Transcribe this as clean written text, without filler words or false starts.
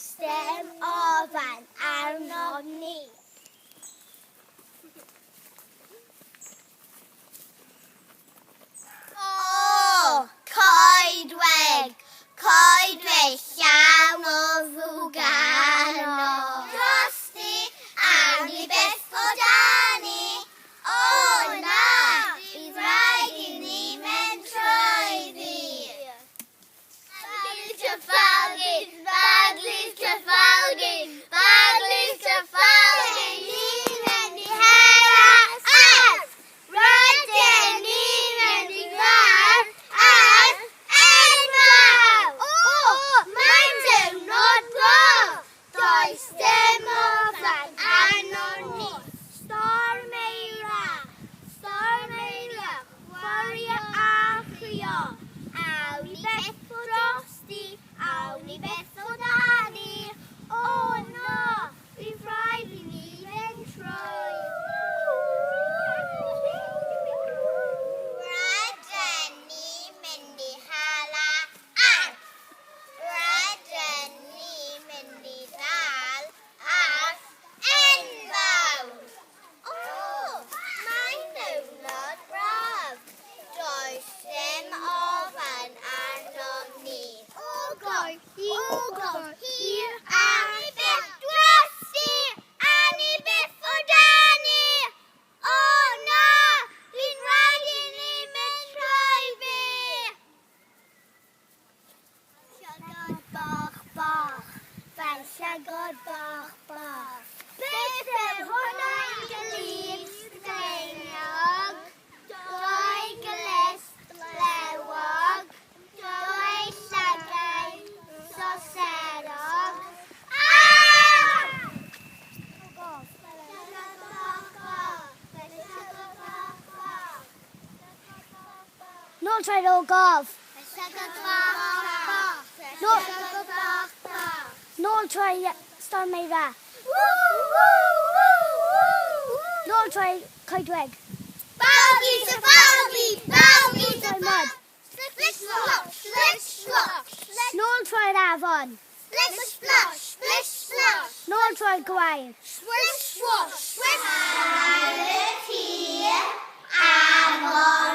stem ofan arnom ni. O, coedwig llawn o ddwganog. Drosti, awn ni beth o dani. O na, bydd rhaid I ni mynd trwyddi. Baglis Trafalgar, ni'n mynd I hela arth. Rydyn ni'n mynd I arth enfawr. O, mae'n diwrnod braf. Does dim ofan arnom ni. Storm eira, chwarae a chrio. Awn ni beth o drosti, awn ni beth o dani. O no, bydd rhaid I ni fynd trwy. Rydyn ni'n mynd I hela arth. Rydyn ni'n mynd I ddal arth enfawr. O, mae'n diwrnod braf. Does dim ofan arnom ni. Ogor hir a ni beth drosti, a ni beth o dani. O na, bydd rhaid I ni mynd trwyddi. Llygod bach, fan llygod bach. Beth yw hwnna I glir Sdeiniog? Doi glist lewog, doi llygau soserog. Nôl traed o gof. Nôl traed storm eira. Nôl traed coedwig. Baglis mud. Splish slosh. Nôl traed afon. Splish splosh. Nôl traed gwair. Swish swash. Ar y tir, afon